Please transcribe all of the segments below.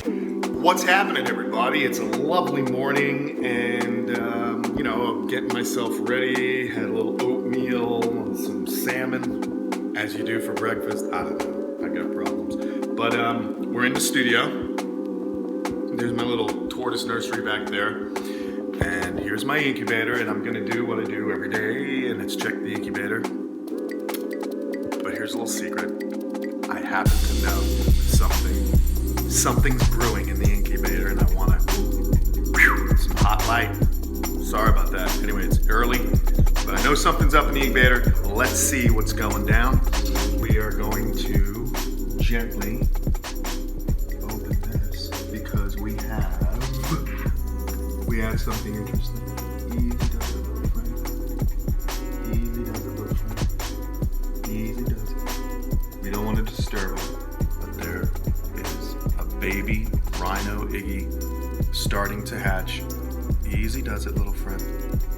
What's happening, everybody? It's a lovely morning, and I'm getting myself ready. Had a little oatmeal, some salmon, as you do for breakfast. I don't know, I got problems. But we're in the studio. There's my little tortoise nursery back there, and here's my incubator. And I'm gonna do what I do every day, and it's check the incubator. But here's a little secret: I happen to know something's brewing in the incubator, and I want some hot light. Sorry about that. Anyway, it's early, but I know something's up in the incubator. Let's see what's going down. We are going to gently open this because we have something interesting. Easy does it, little friend. Easy does it, little friend. Easy does it. We don't want to disturb them, but there is a baby Rhino Iggy starting to hatch. Easy does it, little friend.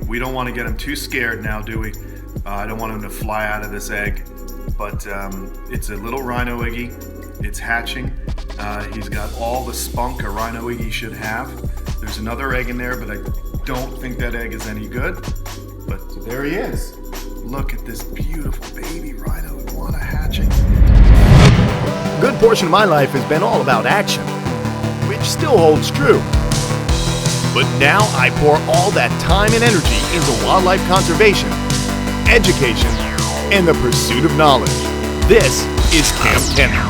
We don't want to get him too scared now, do we? I don't want him to fly out of this egg, but it's a little Rhino Iggy. It's hatching. He's got all the spunk a Rhino Iggy should have. There's another egg in there, but I don't think that egg is any good. But there he is. Look at this beautiful baby Rhino Iguana hatching. A good portion of my life has been all about action, which still holds true. But now I pour all that time and energy into wildlife conservation, education, and the pursuit of knowledge. This is Kamp Kenan.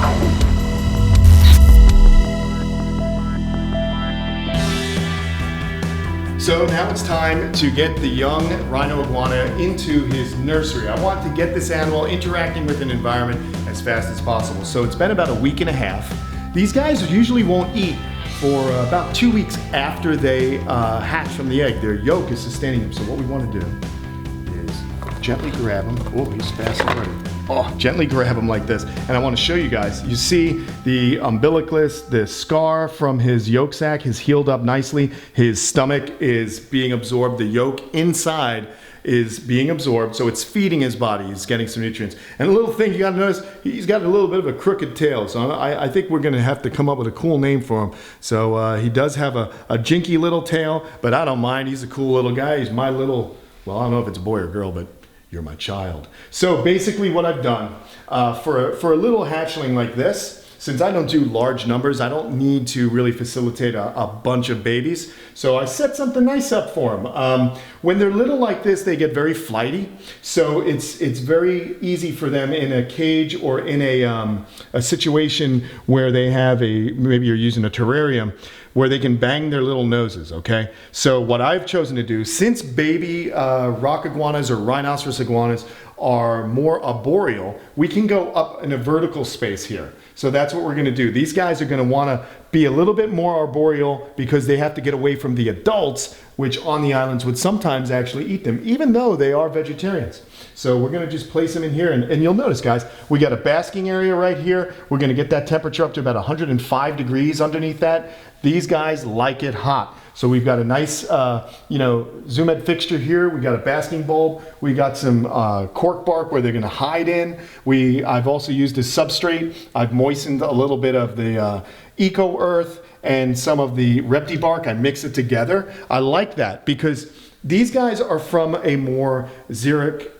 So now it's time to get the young Rhino Iguana into his nursery. I want to get this animal interacting with an environment as fast as possible. So it's been about a week and a half. These guys usually won't eat for about 2 weeks after they hatch from the egg. Their yolk is sustaining them. So what we want to do is gently grab him. Oh, he's fast already. Oh, gently grab him like this. And I want to show you guys. You see the umbilicus, the scar from his yolk sac has healed up nicely. His stomach is being absorbed. The yolk inside is being absorbed, so it's feeding his body. He's getting some nutrients. And a little thing you got to notice, he's got a little bit of a crooked tail. So I think we're going to have to come up with a cool name for him. So he does have a jinky little tail, but I don't mind. He's a cool little guy. He's my little, well, I don't know if it's a boy or girl, but you're my child. So basically what I've done for a little hatchling like this, since I don't do large numbers, I don't need to really facilitate a bunch of babies. So I set something nice up for them. When they're little like this, they get very flighty. So it's very easy for them in a cage or in a situation where they have maybe you're using a terrarium, where they can bang their little noses, okay? So what I've chosen to do, since baby rock iguanas or rhinoceros iguanas are more arboreal, we can go up in a vertical space here. So that's what we're gonna do. These guys are gonna wanna be a little bit more arboreal because they have to get away from the adults, which on the islands would sometimes actually eat them, even though they are vegetarians. So we're gonna just place them in here, and you'll notice, guys, we got a basking area right here. We're gonna get that temperature up to about 105 degrees underneath that. These guys like it hot. So we've got a nice, zoom ed fixture here. We got a basking bulb. We got some cork bark where they're gonna hide in. I've also used a substrate. I've moistened a little bit of the eco earth and some of the repti bark. I mix it together. I like that because these guys are from a more xeric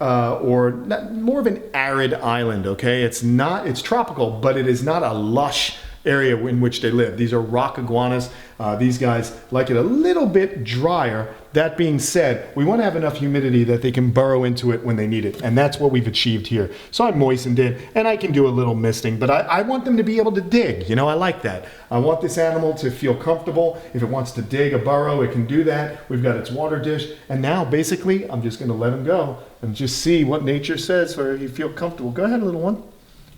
more of an arid island, okay? It's tropical, but it is not a lush area in which they live. These are rock iguanas. These guys like it a little bit drier. That being said, we want to have enough humidity that they can burrow into it when they need it, and that's what we've achieved here. So I moistened it, and I can do a little misting, but I want them to be able to dig. You know, I like that. I want this animal to feel comfortable. If it wants to dig a burrow, it can do that. We've got its water dish, and now basically I'm just going to let him go and just see what nature says where you feel comfortable. Go ahead, little one.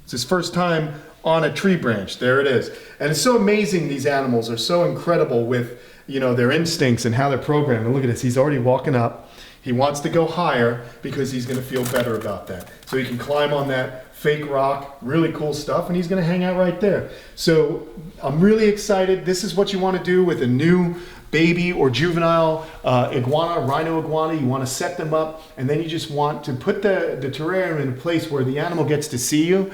It's his first time on a tree branch. There it is. And it's so amazing. These animals are so incredible with, their instincts and how they're programmed. And look at this. He's already walking up. He wants to go higher because he's going to feel better about that. So he can climb on that fake rock, really cool stuff, and he's going to hang out right there. So I'm really excited. This is what you want to do with a new baby or juvenile iguana, rhino iguana. You want to set them up, and then you just want to put the terrarium in a place where the animal gets to see you.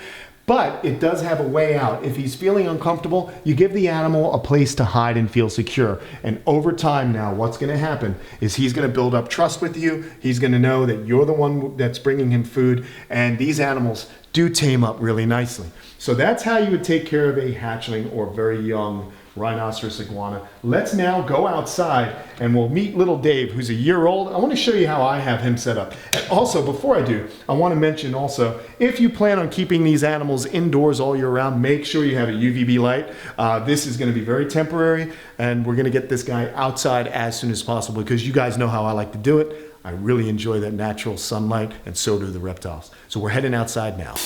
But it does have a way out. If he's feeling uncomfortable, you give the animal a place to hide and feel secure. And over time now, what's going to happen is he's going to build up trust with you. He's going to know that you're the one that's bringing him food. And these animals do tame up really nicely. So that's how you would take care of a hatchling or very young rhinoceros iguana. Let's now go outside and we'll meet little Dave, who's a year old. I want to show you how I have him set up. And also, before I do, I want to mention also, if you plan on keeping these animals indoors all year round, make sure you have a UVB light. This is going to be very temporary, and we're going to get this guy outside as soon as possible because you guys know how I like to do it. I really enjoy that natural sunlight, and so do the reptiles. So we're heading outside now.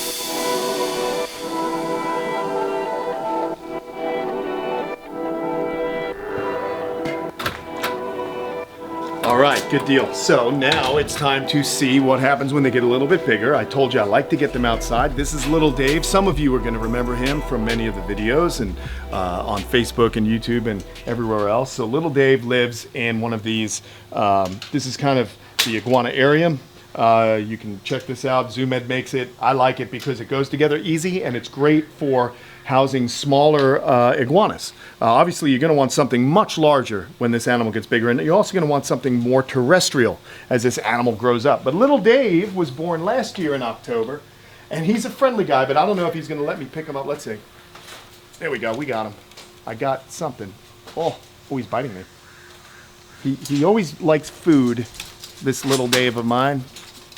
All right, good deal. So now it's time to see what happens when they get a little bit bigger. I told you I like to get them outside. This is little Dave. Some of you are going to remember him from many of the videos and on Facebook and YouTube and everywhere else. So little Dave lives in one of these. This is kind of the iguanarium. You can check this out. ZoomEd makes it. I like it because it goes together easy and it's great for housing smaller iguanas. Obviously, you're going to want something much larger when this animal gets bigger, and you're also going to want something more terrestrial as this animal grows up. But little Dave was born last year in October, and he's a friendly guy, but I don't know if he's going to let me pick him up. Let's see. There we go. We got him. I got something. Oh, he's biting me. He always likes food, this little Dave of mine.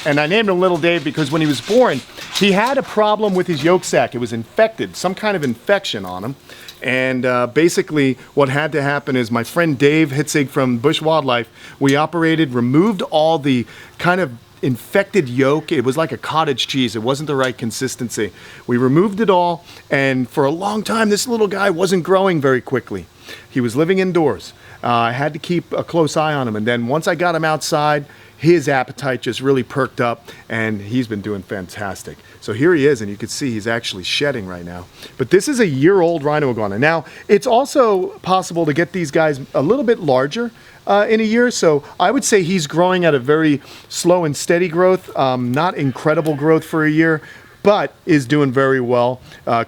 And I named him Little Dave because when he was born, he had a problem with his yolk sac. It was infected, some kind of infection on him. And basically what had to happen is my friend Dave Hitzig from Bush Wildlife, we operated, removed all the kind of infected yolk. It was like a cottage cheese. It wasn't the right consistency. We removed it all, and for a long time, this little guy wasn't growing very quickly. He was living indoors. I had to keep a close eye on him, and then once I got him outside, his appetite just really perked up, and he's been doing fantastic. So here he is, and you can see he's actually shedding right now. But this is a year-old rhino iguana. Now, it's also possible to get these guys a little bit larger in a year, so I would say he's growing at a very slow and steady growth, not incredible growth for a year, but is doing very well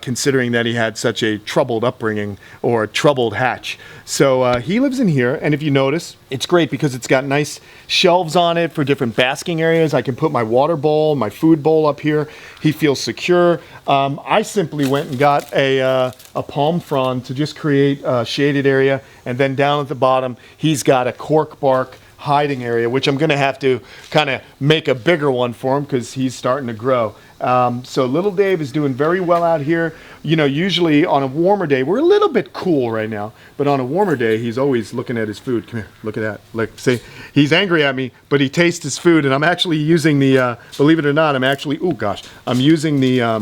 considering that he had such a troubled upbringing or a troubled hatch. So he lives in here, and if you notice, it's great because it's got nice shelves on it for different basking areas. I can put my water bowl, my food bowl up here. He feels secure. I simply went and got a palm frond to just create a shaded area, and then down at the bottom, he's got a cork bark hiding area, which I'm going to have to kind of make a bigger one for him because he's starting to grow. So little Dave is doing very well out here. You know, usually on a warmer day, we're a little bit cool right now, but on a warmer day, he's always looking at his food. Come here, look at that. Look, see, he's angry at me, but he tastes his food, and I'm actually using the, believe it or not, I'm using the, I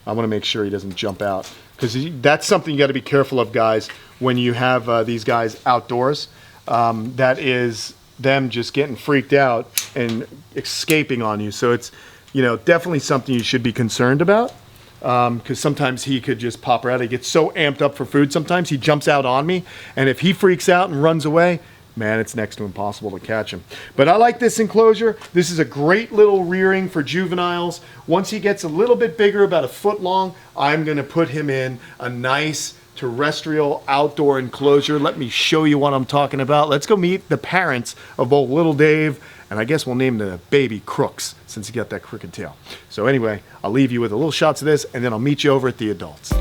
want to make sure he doesn't jump out, because that's something you got to be careful of, guys, when you have these guys outdoors. That is them just getting freaked out and escaping on you. So it's, you know, definitely something you should be concerned about, because sometimes he could just pop right out. He gets so amped up for food. Sometimes he jumps out on me, and if he freaks out and runs away, man, it's next to impossible to catch him. But I like this enclosure. This is a great little rearing for juveniles. Once he gets a little bit bigger, about a foot long, I'm going to put him in a nice terrestrial outdoor enclosure. Let me show you what I'm talking about. Let's go meet the parents of both little Dave, and I guess we'll name the baby Crooks since he got that crooked tail. So anyway, I'll leave you with a little shots of this, and then I'll meet you over at the adults.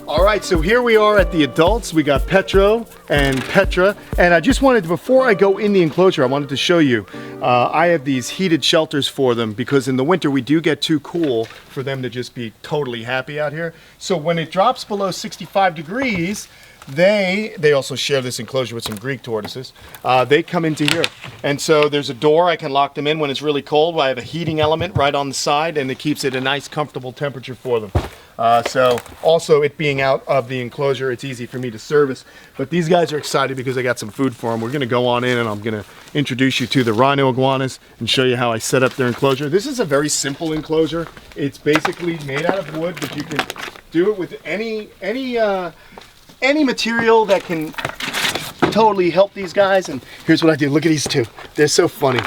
All right, so here we are at the adults. We got Petro and Petra, and I just wanted to, before I go in the enclosure, I wanted to show you, I have these heated shelters for them because in the winter we do get too cool for them to just be totally happy out here. So when it drops below 65 degrees, they also share this enclosure with some Greek tortoises. They come into here, and so there's a door. I can lock them in when it's really cold. I have a heating element right on the side, and it keeps it a nice comfortable temperature for them. So also it being out of the enclosure, it's easy for me to service. But these guys are excited because I got some food for them. We're going to go on in, and I'm going to introduce you to the Rhino iguanas and show you how I set up their enclosure. This is a very simple enclosure. It's basically made out of wood, but you can do it with any material that can totally help these guys. And here's what I do. Look at these two. They're so funny.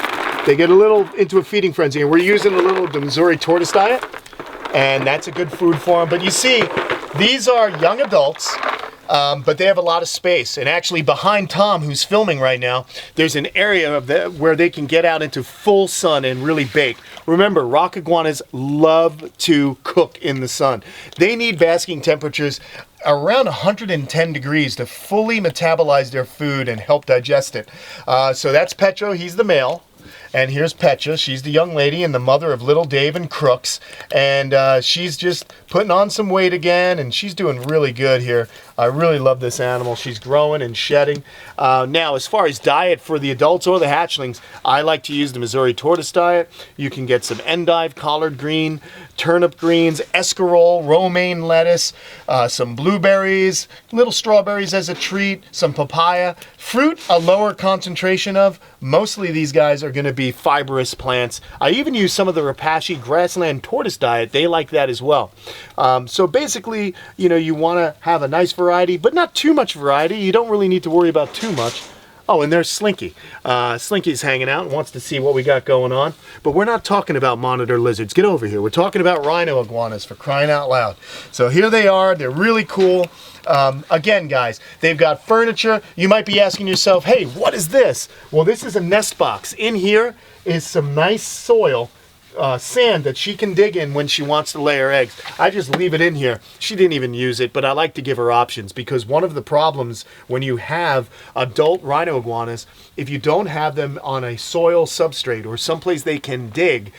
They get a little into a feeding frenzy, and we're using a little of the Missouri tortoise diet, and that's a good food for them. But you see, these are young adults, but they have a lot of space. And actually behind Tom, who's filming right now, there's an area of where they can get out into full sun and really bake. Remember, rock iguanas love to cook in the sun. They need basking temperatures around 110 degrees to fully metabolize their food and help digest it. So that's Petro, he's the male. And here's Petra. She's the young lady and the mother of little Dave and Crooks. And she's just putting on some weight again, and she's doing really good here. I really love this animal. She's growing and shedding. Now, as far as diet for the adults or the hatchlings, I like to use the Missouri tortoise diet. You can get some endive, collard green, turnip greens, escarole, romaine lettuce, some blueberries, little strawberries as a treat, some papaya. Fruit, a lower concentration of. Mostly these guys are going to be fibrous plants. I even use some of the Rapashi grassland tortoise diet. They like that as well. So basically, you want to have a nice variety, but not too much variety. You don't really need to worry about too much. Oh, and there's Slinky. Slinky's hanging out and wants to see what we got going on. But we're not talking about monitor lizards. Get over here. We're talking about rhino iguanas, for crying out loud. So here they are. They're really cool. Again, guys, they've got furniture. You might be asking yourself, hey, what is this? Well, this is a nest box. In here is some nice soil, sand that she can dig in when she wants to lay her eggs. I just leave it in here. She didn't even use it, but I like to give her options, because one of the problems when you have adult rhino iguanas, if you don't have them on a soil substrate or someplace they can dig,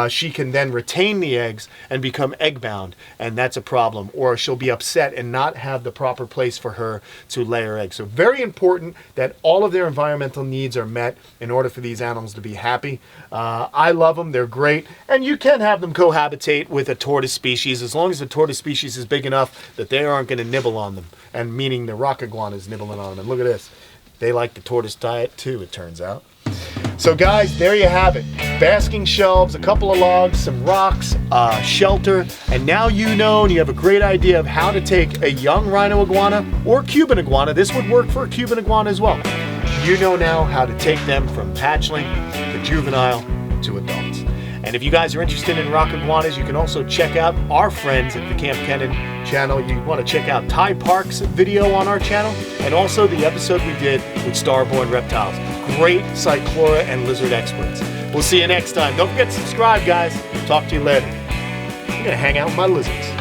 she can then retain the eggs and become egg bound, and that's a problem. Or she'll be upset and not have the proper place for her to lay her eggs. So very important that all of their environmental needs are met in order for these animals to be happy. I love them. They're great. And you can have them cohabitate with a tortoise species as long as the tortoise species is big enough that they aren't going to nibble on them, and meaning the rock iguana is nibbling on them. And look at this. They like the tortoise diet too, it turns out. So guys, there you have it. Basking shelves, a couple of logs, some rocks, shelter, and now you know and you have a great idea of how to take a young rhino iguana or Cuban iguana. This would work for a Cuban iguana as well. You know now how to take them from hatchling to juvenile to adults. And if you guys are interested in rock iguanas, you can also check out our friends at the Kamp Kenan channel. You want to check out Ty Park's video on our channel, and also the episode we did with Starborn Reptiles. Great cyclora and lizard experts. We'll see you next time. Don't forget to subscribe, guys. Talk to you later. I'm going to hang out with my lizards.